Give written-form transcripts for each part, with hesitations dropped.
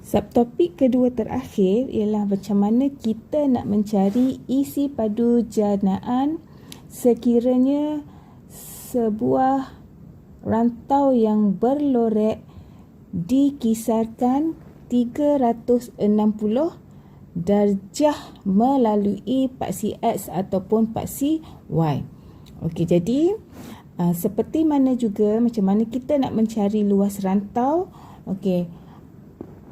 Subtopik kedua terakhir ialah macam mana kita nak mencari isi padu janaan sekiranya sebuah rantau yang berlorek dikisarkan 360 darjah melalui paksi X ataupun paksi Y. Okey, jadi seperti mana juga macam mana kita nak mencari luas rantau. Okey,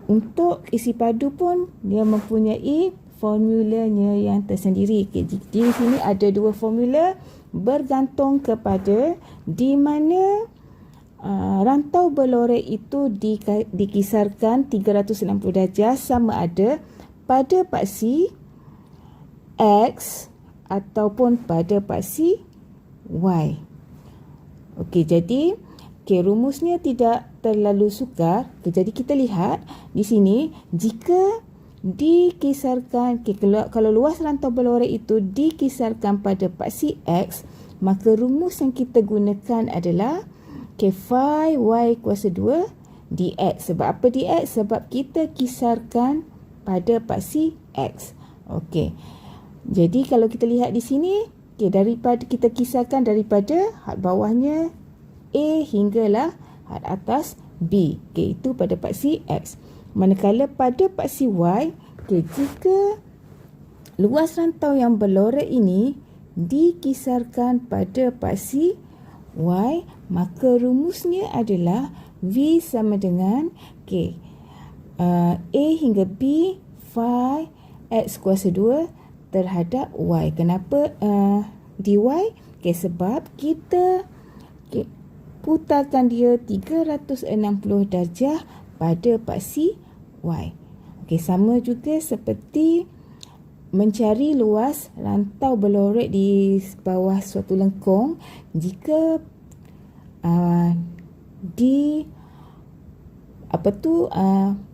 untuk isi padu pun dia mempunyai formulanya yang tersendiri. Okay, di sini ada dua formula bergantung kepada di mana rantau berlorek itu dikisarkan 360 darjah sama ada pada paksi X ataupun pada paksi Y. Okey, jadi rumusnya tidak terlalu sukar. Jadi kita lihat di sini jika dikisarkan kalau luas rantau berlorek itu dikisarkan pada paksi X, maka rumus yang kita gunakan adalah phi Y kuasa 2 dx. Sebab apa dx? Sebab kita kisarkan pada paksi X. Okey. Jadi kalau kita lihat di sini, daripada kita kisarkan daripada had bawahnya A hinggalah had atas B. Itu pada paksi X. Manakala pada paksi Y, jika luas rantau yang berlorek ini dikisarkan pada paksi Y, maka rumusnya adalah V sama dengan A hingga B phi X kuasa 2 terhadap Y. Kenapa dy? Sebab kita putarkan dia 360 darjah pada paksi Y. Sama juga seperti mencari luas rantau berlorek di bawah suatu lengkung. Jika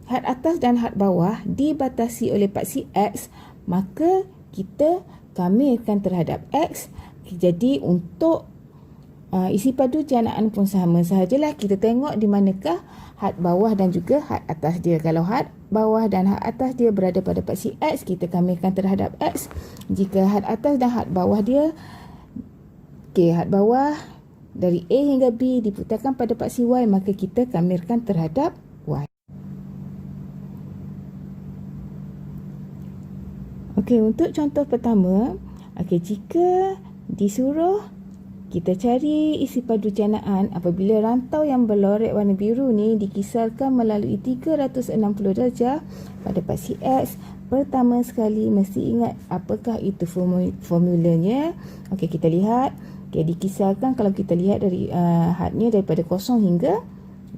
had atas dan had bawah dibatasi oleh paksi X, maka kita kamirkan terhadap X. Jadi untuk isi padu janaan pun sama sahajalah. Kita tengok di manakah had bawah dan juga had atas dia. Kalau had bawah dan had atas dia berada pada paksi X, kita kamirkan terhadap X. Jika had atas dan had bawah dia, had bawah dari A hingga B diputarkan pada paksi Y, maka kita kamirkan terhadap Y. Okey, untuk contoh pertama, jika disuruh kita cari isi padu janaan apabila rantau yang berlorek warna biru ni dikisarkan melalui 360 darjah pada paksi X, pertama sekali mesti ingat apakah itu formulanya. Okey, kita lihat. Dikisarkan kalau kita lihat dari hadnya daripada 0 hingga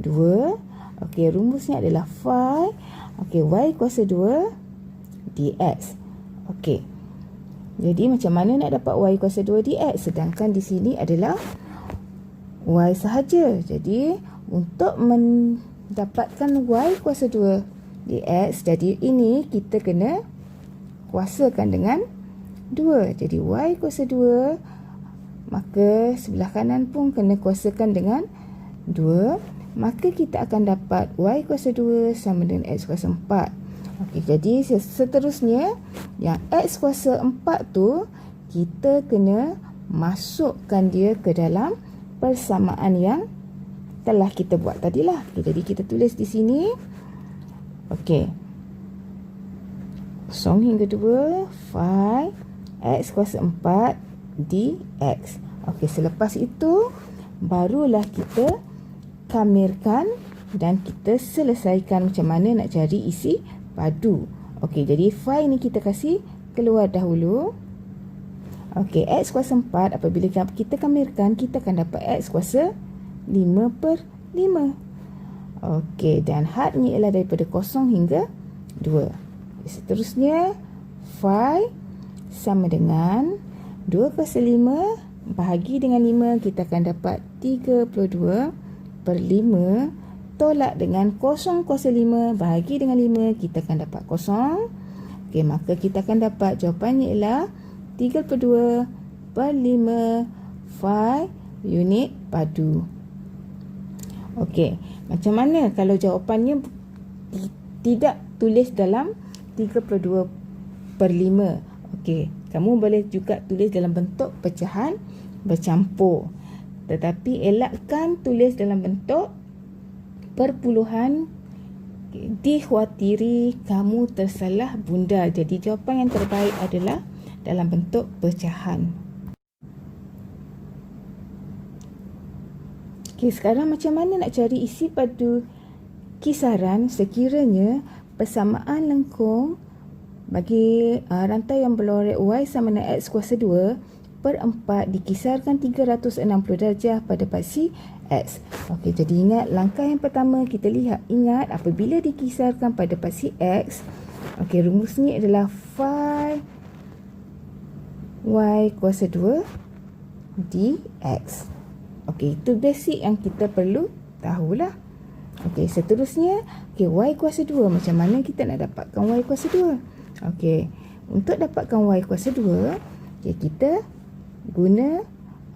2. Okey, rumusnya adalah phi Y kuasa 2 dx. Okey. Jadi macam mana nak dapat Y kuasa 2 dx? Sedangkan di sini adalah Y sahaja. Jadi untuk mendapatkan Y kuasa 2 dx, jadi ini kita kena kuasakan dengan 2. Jadi Y kuasa 2, maka sebelah kanan pun kena kuasakan dengan 2. Maka kita akan dapat Y kuasa 2 sama dengan X kuasa 4. Okey, jadi seterusnya yang X kuasa 4 tu kita kena masukkan dia ke dalam persamaan yang telah kita buat tadilah. Jadi kita tulis di sini. Okey. 0 hingga 2 phi X kuasa 4 dx. Okey, selepas itu barulah kita kamirkan dan kita selesaikan macam mana nak cari isi padu. Okey, jadi phi ni kita kasih keluar dahulu. Okey, X kuasa 4 apabila kita kamirkan, kita akan dapat X kuasa 5/5. Okey, dan hadnya ialah daripada 0 hingga 2. Seterusnya phi sama dengan 2 kuasa 5 bahagi dengan 5, kita akan dapat 32/5. Tolak dengan 0 kuasa 5 bahagi dengan 5, kita akan dapat 0. Okey, maka kita akan dapat jawapannya ialah 32/5 phi unit padu. Okey, macam mana kalau jawapannya tidak tulis dalam 32/5. Okey, kamu boleh juga tulis dalam bentuk pecahan bercampur. Tetapi elakkan tulis dalam bentuk perpuluhan. Dikhawatiri kamu tersalah bunda. Jadi jawapan yang terbaik adalah dalam bentuk pecahan. Okey, sekarang macam mana nak cari isi padu kisaran sekiranya persamaan lengkung bagi rantai yang berlorek Y sama dengan X kuasa 2/4 dikisarkan 360 darjah pada paksi X. Okey, jadi ingat langkah yang pertama kita ingat apabila dikisarkan pada paksi X, okey, rumusnya adalah phi Y kuasa 2 dx. Okey, itu basic yang kita perlu tahulah. Okey, seterusnya, okey, Y kuasa 2. Macam mana kita nak dapatkan Y kuasa 2? Okey, untuk dapatkan Y kuasa 2, okey, kita guna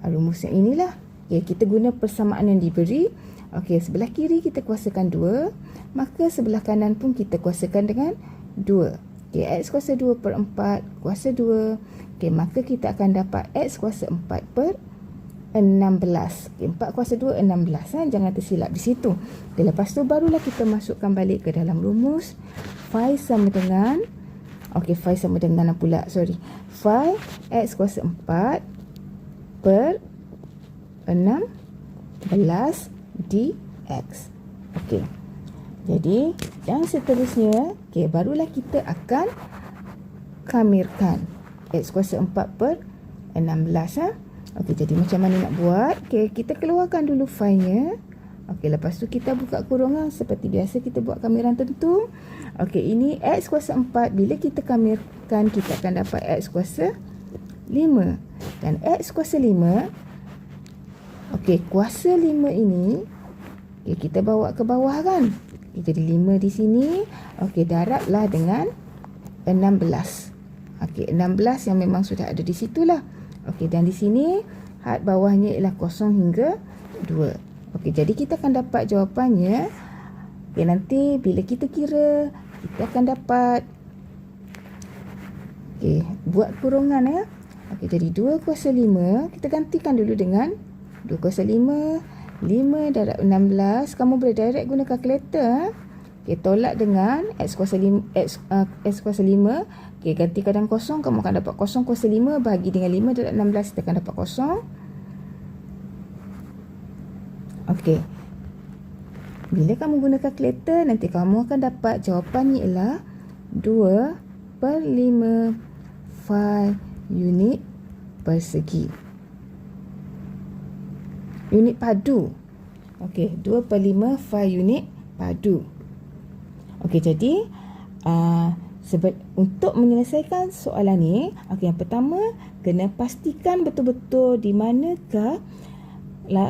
rumus yang inilah. Okey, kita guna persamaan yang diberi. Okey, sebelah kiri kita kuasakan 2, maka sebelah kanan pun kita kuasakan dengan 2. Okey, X kuasa 2/4 kuasa 2. Okey, maka kita akan dapat X kuasa 4/16. Okey, 4 kuasa 2, 16. Jangan tersilap di situ. Okay, lepas tu barulah kita masukkan balik ke dalam rumus. Phi sama dengan, okey, phi sama dengan pula, phi X kuasa 4/16 dx. Okey. Jadi, dan seterusnya, okey, barulah kita akan kamirkan X kuasa 4/16. Okey, jadi macam mana nak buat? Okey, kita keluarkan dulu phi-nya. Okey, lepas tu kita buka kurungan seperti biasa kita buat kamiran tentu. Okey, ini X kuasa 4. Bila kita kamirkan, kita akan dapat X kuasa 5. Dan X kuasa 5, okey, kuasa 5 ini, okey, kita bawa ke bawah kan? Okay, jadi 5 di sini. Okey, darablah dengan 16. Okey, 16 yang memang sudah ada di situlah. Okey, dan di sini had bawahnya ialah 0 hingga 2. Okey, jadi kita akan dapat jawapannya. Okey, nanti bila kita kira, kita akan dapat, okey, buat kurungan ya. Okey, jadi 2 kuasa 5, kita gantikan dulu dengan 2 kuasa 5, 5 darab 16. Kamu boleh direct guna kalkulator. Okey, tolak dengan X kuasa 5, X kuasa 5. Okey, ganti kadang kosong, kamu akan dapat 0 kuasa 5 bahagi dengan 5 darab 16, kita akan dapat 0. Okey. Bila kamu guna kalkulator, nanti kamu akan dapat jawapannya ialah 2/5 phi unit persegi. Unit padu. Okey, 2/5 phi unit padu. Okey, jadi untuk menyelesaikan soalan ni, okey, yang pertama kena pastikan betul-betul di manakah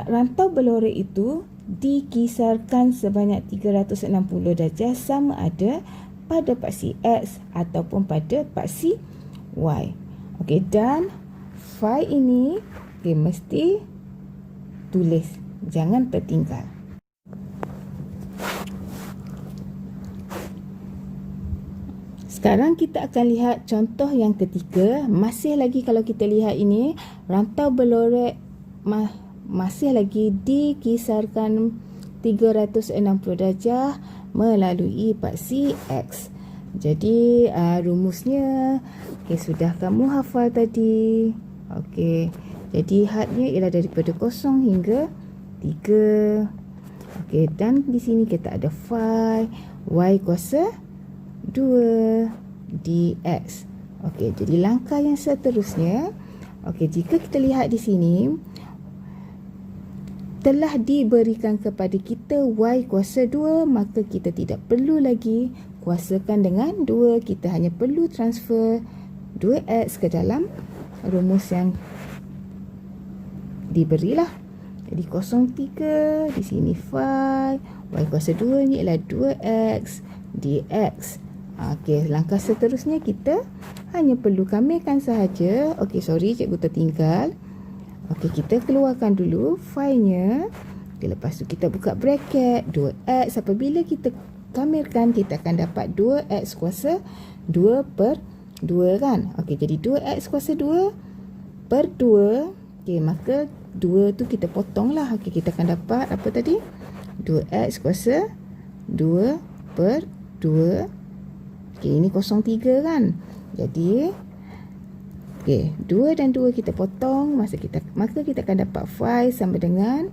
rantau berlorek itu dikisarkan sebanyak 360 darjah sama ada pada paksi X ataupun pada paksi Y. Okey, dan phi ini mesti tulis, jangan tertinggal. Sekarang kita akan lihat contoh yang ketiga. Masih lagi kalau kita lihat ini, rantau berlorek masih lagi dikisarkan 360 darjah melalui paksi X. Jadi rumusnya sudah kamu hafal tadi. Okey, jadi hadnya ialah daripada 0 hingga 3. Okey, dan di sini kita ada phi Y kuasa 2 dx. Okey, jadi langkah yang seterusnya, okey, jika kita lihat di sini telah diberikan kepada kita Y kuasa 2, maka kita tidak perlu lagi kuasakan dengan 2, kita hanya perlu transfer 2x ke dalam rumus yang diberilah. Jadi 03, di sini phi Y kuasa 2 ni ialah 2x dx. Okey, langkah seterusnya kita hanya perlu kamirkan sahaja. Okey, sorry cikgu tertinggal. Okey, kita keluarkan dulu phi-nya. Okey, lepas tu kita buka bracket 2x. Apabila kita dikamirkan, kita akan dapat 2x kuasa 2 per 2 kan. Okey, jadi 2x kuasa 2 per 2. Okey, maka 2 tu kita potong lah. Okey, kita akan dapat apa tadi? 2x kuasa 2 per 2. Okey, ini 03 kan. Jadi, okey, 2 dan 2 kita potong, maka kita akan dapat phi sama dengan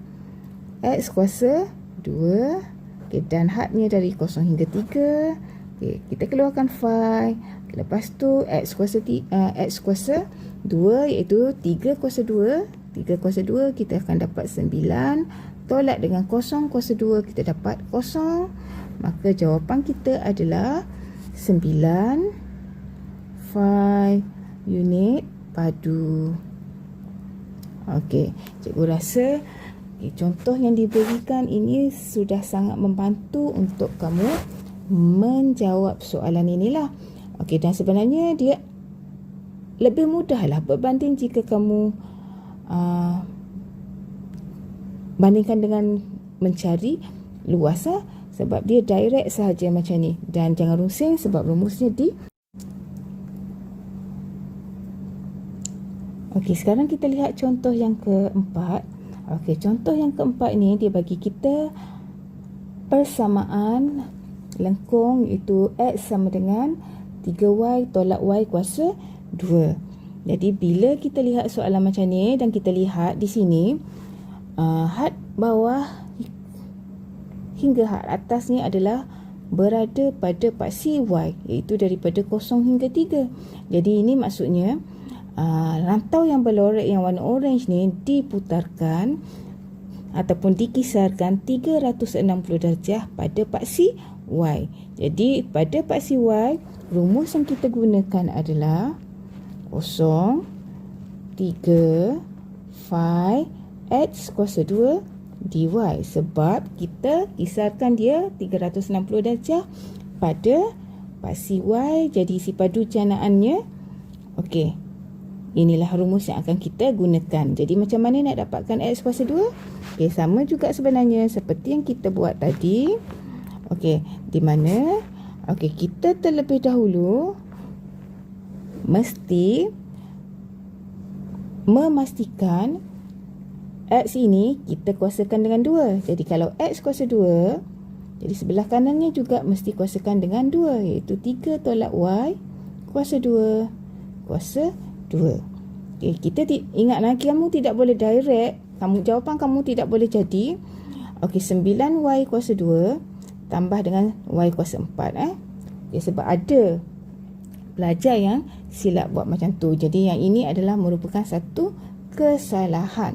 x kuasa 2. Okey, dan hadnya dari 0 hingga 3. Okey, kita keluarkan phi. Okay, lepas tu x kuasa 2 iaitu 3 kuasa 2. 3 kuasa 2 kita akan dapat 9. Tolak dengan 0 kuasa 2 kita dapat 0. Maka jawapan kita adalah 9 phi unit padu. Okey, cikgu rasa contoh yang diberikan ini sudah sangat membantu untuk kamu menjawab soalan inilah. Okey, dan sebenarnya dia lebih mudahlah berbanding jika kamu bandingkan dengan mencari luas sebab dia direct sahaja macam ni, dan jangan rusing sebab rumusnya di. Okey, sekarang kita lihat contoh yang keempat. Okey, contoh yang keempat ni dia bagi kita persamaan lengkung iaitu x sama dengan 3y tolak y kuasa 2. Jadi bila kita lihat soalan macam ni dan kita lihat di sini had bawah hingga had atas ni adalah berada pada paksi y, iaitu daripada 0 hingga 3. Jadi ini maksudnya rantau yang berlorek yang warna orange ni diputarkan ataupun dikisarkan 360 darjah pada paksi y. Jadi pada paksi y, rumus yang kita gunakan adalah 0, 3, phi x kuasa 2 dy, sebab kita kisarkan dia 360 darjah pada paksi y. Jadi si padu janaannya, okey, inilah rumus yang akan kita gunakan. Jadi macam mana nak dapatkan x kuasa 2? Okey, sama juga sebenarnya seperti yang kita buat tadi. Okey, di mana kita terlebih dahulu mesti memastikan x ini kita kuasakan dengan 2. Jadi kalau x kuasa 2, jadi sebelah kanannya juga mesti kuasakan dengan 2, iaitu 3 tolak y kuasa 2 kuasa 2. Okay, kita ingat lagi, kamu tidak boleh direct, jawapan kamu tidak boleh jadi 9y kuasa 2 tambah dengan y kuasa 4 sebab ada pelajar yang silap buat macam tu. Jadi yang ini adalah merupakan satu kesalahan.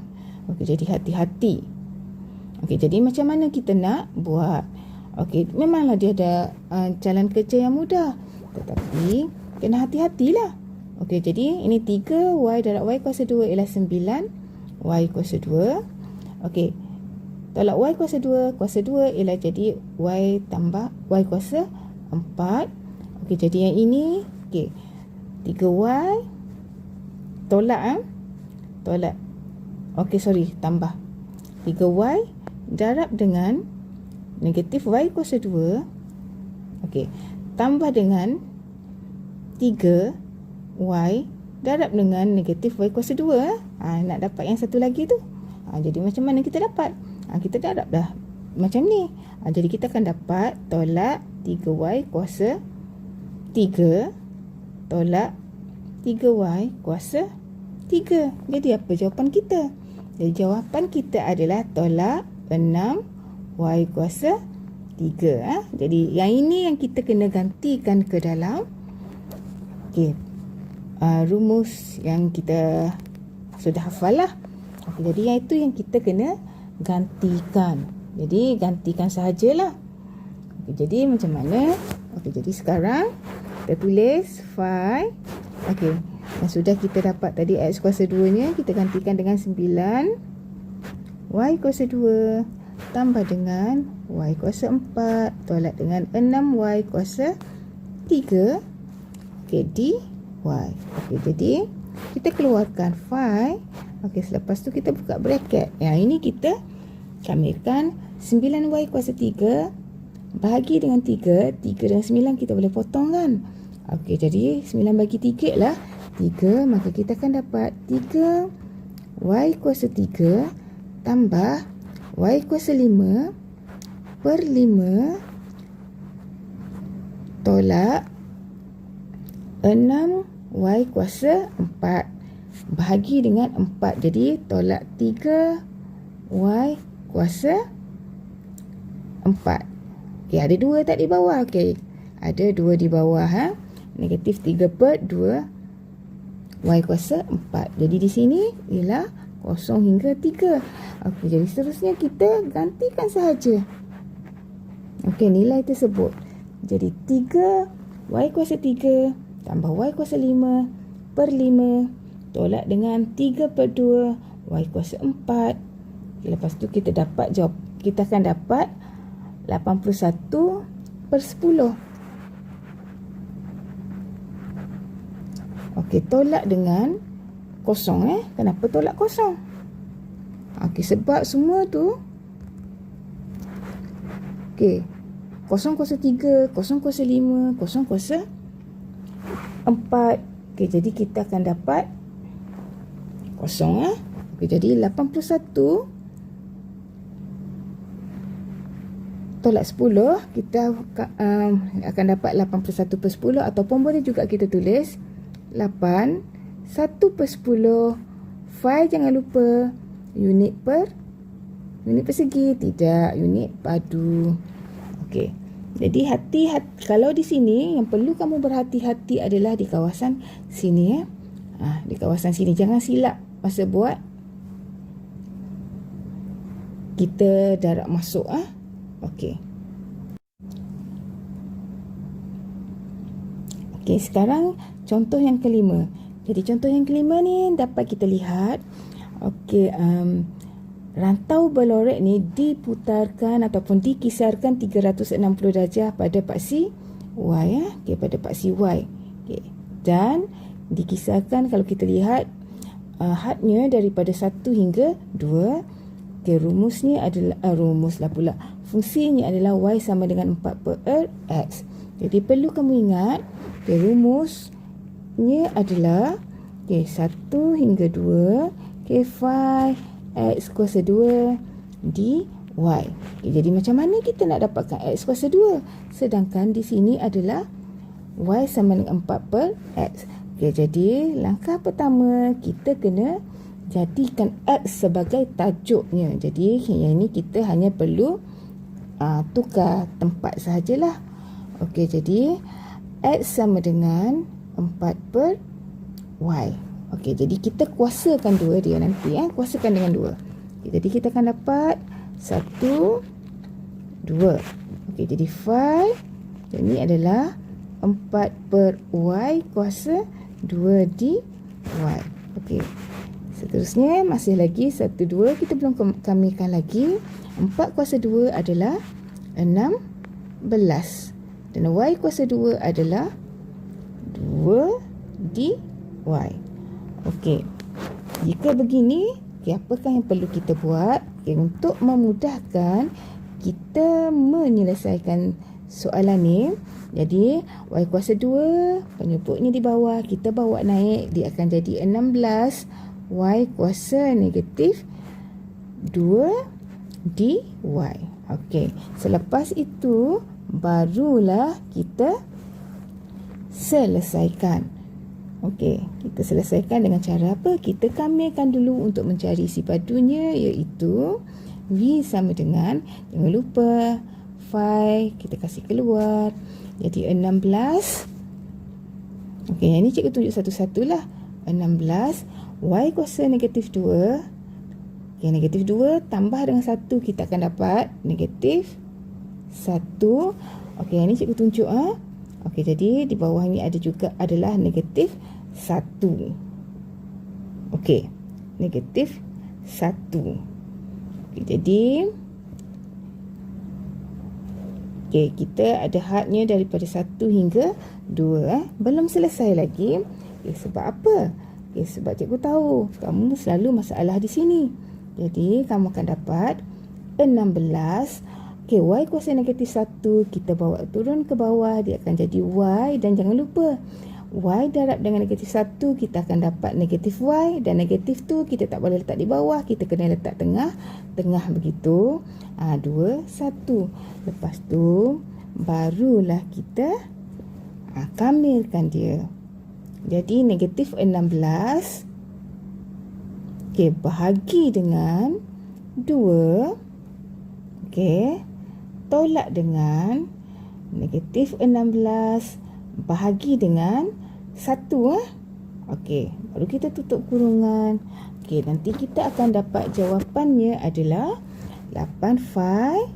Okey, jadi hati-hati. Okey, jadi macam mana kita nak buat? Okey, memanglah dia ada jalan kerja yang mudah, tetapi kena hati-hatilah. Okey, jadi ini 3 y darab y kuasa 2 ialah 9 y kuasa 2. Okey, tolak y kuasa 2 ialah jadi y tambah y kuasa 4. Okey, jadi yang ini okey, 3y tolak tambah 3y darab dengan negatif y kuasa 2. Okey, tambah dengan 3y darab dengan negatif y kuasa 2. Nak dapat yang satu lagi tu. Jadi macam mana kita dapat? Kita darab dah macam ni. Jadi kita akan dapat tolak 3y kuasa 3 tolak 3y kuasa 3. Jadi apa jawapan kita? Jadi jawapan kita adalah tolak 6y kuasa 3. Jadi yang ini yang kita kena gantikan ke dalam rumus yang kita sudah hafal lah. Jadi yang itu yang kita kena gantikan. Jadi gantikan sahajalah. Jadi macam mana? Jadi sekarang kita tulis phi. Dan sudah kita dapat tadi x kuasa 2 nya, kita gantikan dengan 9 y kuasa 2 tambah dengan y kuasa 4 tolak dengan 6y kuasa 3 dy. Jadi kita keluarkan phi. Selepas tu kita buka bracket. Yang ini kita kamirkan 9y kuasa 3 bahagi dengan 3. 3 dengan 9 kita boleh potong kan. Okey, jadi 9 bagi 3 lah 3. Maka kita akan dapat 3 y kuasa 3 tambah y kuasa 5 per 5 tolak 6y kuasa 4 bahagi dengan 4. Jadi tolak 3y kuasa 4. Okey, ada 2 tak di bawah? Okey, ada 2 di bawah. Negatif 3 per 2 y kuasa 4. Jadi di sini ialah 0 hingga 3. Okey, jadi seterusnya kita gantikan sahaja. Okey, nilai tersebut. Jadi 3 y kuasa 3 tambah y kuasa 5 per 5 tolak dengan 3 per 2 y kuasa 4. Lepas tu kita dapat jawab. Kita akan dapat 81 per 10. Okey, tolak dengan kosong. Kenapa tolak kosong? Okey, sebab semua tu okey, 0 kuasa 3, 0 kuasa 5, 0 kuasa 4. Okey, jadi kita akan dapat kosong. Okey, jadi 81 tolak 10, kita akan dapat 81 per 10, ataupun boleh juga kita tulis 8 1 per 10 5, jangan lupa unit persegi, tidak unit padu. Okey, jadi kalau di sini yang perlu kamu berhati-hati adalah di kawasan sini. Di kawasan sini jangan silap masa buat kita darab masuk. Okey. Okey, sekarang contoh yang kelima. Jadi contoh yang kelima ni dapat kita lihat. Okey, rantau berlorek ni diputarkan ataupun dikisarkan 360 darjah pada paksi Y. Okey, pada paksi Y. Okey. Dan dikisarkan kalau kita lihat hadnya daripada 1 hingga 2. Okey, rumusnya adalah rumuslah pula. Fungsinya adalah y sama dengan 4 per x. Jadi perlu kamu ingat, okay, rumusnya adalah 1 hingga 2 5 x kuasa 2 dy. Okay, jadi macam mana kita nak dapatkan x kuasa 2? Sedangkan di sini adalah y sama dengan 4 per x. Okay, jadi langkah pertama kita kena jadikan x sebagai tajuknya. Jadi yang ini kita hanya perlu tukar tempat sahajalah. Okey, jadi x sama dengan 4 per y. Okey, jadi kita kuasakan 2 dia nanti. Kuasakan dengan 2. Okay, jadi kita akan dapat 1, 2. Okey, jadi 5. Ini adalah 4 per y kuasa 2 dy. Okey. Seterusnya masih lagi 1, 2. Kita belum kamikan lagi. 4 kuasa 2 adalah 16. Dan y kuasa 2 adalah 2 dy. Okey. Jika begini, apakah yang perlu kita buat? Untuk memudahkan kita menyelesaikan soalan ni. Jadi y kuasa 2, penyebutnya di bawah, kita bawa naik, dia akan jadi 16 y kuasa negatif 2 dy. Okey, selepas itu barulah kita selesaikan. Okey, kita selesaikan dengan cara apa? Kita kamilkan dulu untuk mencari isi padunya, iaitu v sama dengan, jangan lupa phi kita kasih keluar, jadi 16. Okey, yang ni cikgu tunjuk satu-satulah. 16 y kuasa negatif 2. Okay, negatif 2 tambah dengan 1, kita akan dapat negatif 1. Okey, yang ni cikgu tunjuk. Okey, jadi di bawah ni ada juga adalah negatif 1. Okey, negatif 1. Okey, jadi kita ada hadnya daripada 1 hingga 2. Belum selesai lagi. Sebab apa? Sebab cikgu tahu kamu selalu masalah di sini. Jadi kamu akan dapat 16 Okey, y kuasa negatif 1 kita bawa turun ke bawah, dia akan jadi y, dan jangan lupa y darab dengan negatif 1 kita akan dapat negatif y, dan negatif tu kita tak boleh letak di bawah, kita kena letak tengah begitu. 2, 1. Lepas tu barulah kita kamilkan dia. Jadi negatif 16 bahagi dengan 2, tolak dengan negatif 16 bahagi dengan 1. Baru kita tutup kurungan. Nanti kita akan dapat jawapannya adalah 8 phi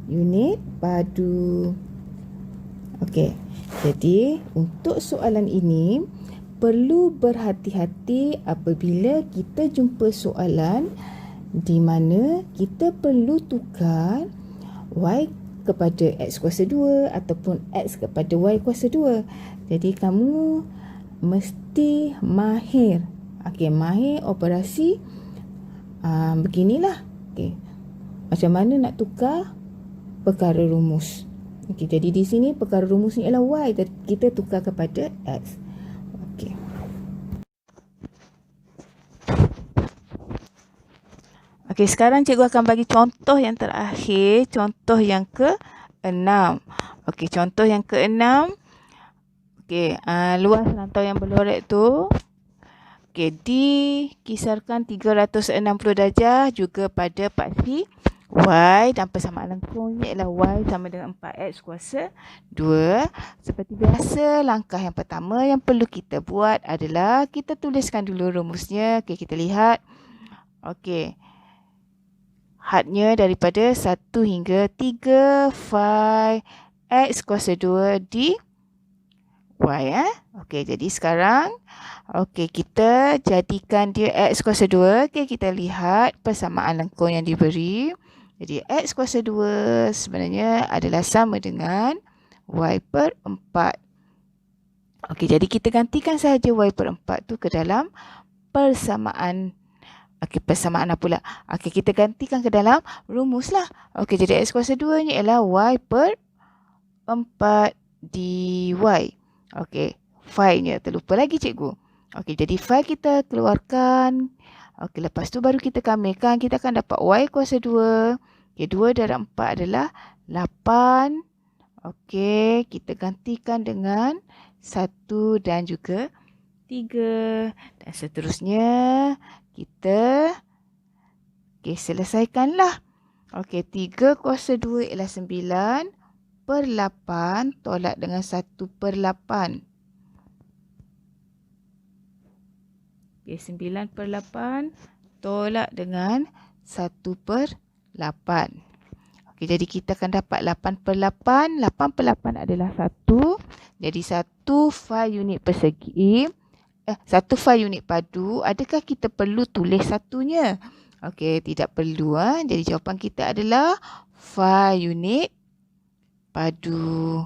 unit padu. Jadi untuk soalan ini perlu berhati-hati apabila kita jumpa soalan di mana kita perlu tukar y kepada x kuasa 2 ataupun x kepada y kuasa 2. Jadi kamu mesti mahir. Mahir operasi beginilah. Macam mana nak tukar perkara rumus. Jadi di sini perkara rumus ni ialah y, kita tukar kepada x. Sekarang cikgu akan bagi contoh yang terakhir, contoh yang ke-6. Contoh yang ke-6. Luas rantau yang berlorek tu dikisarkan 360 darjah juga pada paksi y, dan persamaan lengkungnya ialah y sama dengan 4x kuasa 2. Seperti biasa, langkah yang pertama yang perlu kita buat adalah kita tuliskan dulu rumusnya. Kita lihat. Hadnya daripada 1 hingga 3 phi x kuasa 2 di y. Jadi sekarang kita jadikan dia x kuasa 2. Kita lihat persamaan lengkung yang diberi. Jadi x kuasa 2 sebenarnya adalah sama dengan y per 4. Jadi kita gantikan sahaja y per 4 tu ke dalam persamaan. Persamaan apa pula? Kita gantikan ke dalam rumus lah. Jadi x kuasa 2 ni ialah y per 4 dy. Phi-nya terlupa lagi cikgu. Jadi phi kita keluarkan. Lepas tu baru kita kamilkan. Kita akan dapat y kuasa 2. 2 darab 4 adalah 8. Kita gantikan dengan 1 dan juga 3. Dan seterusnya kita selesaikanlah. 3 kuasa 2 ialah 9 per 8 tolak dengan 1 per 8. 9 per 8 tolak dengan 1 per 8. Jadi kita akan dapat 8 per 8. 8 per 8 adalah 1. Jadi 1 phi unit persegi. 1 phi unit padu. Adakah kita perlu tulis satunya? Tidak perlu. Jadi jawapan kita adalah phi unit padu.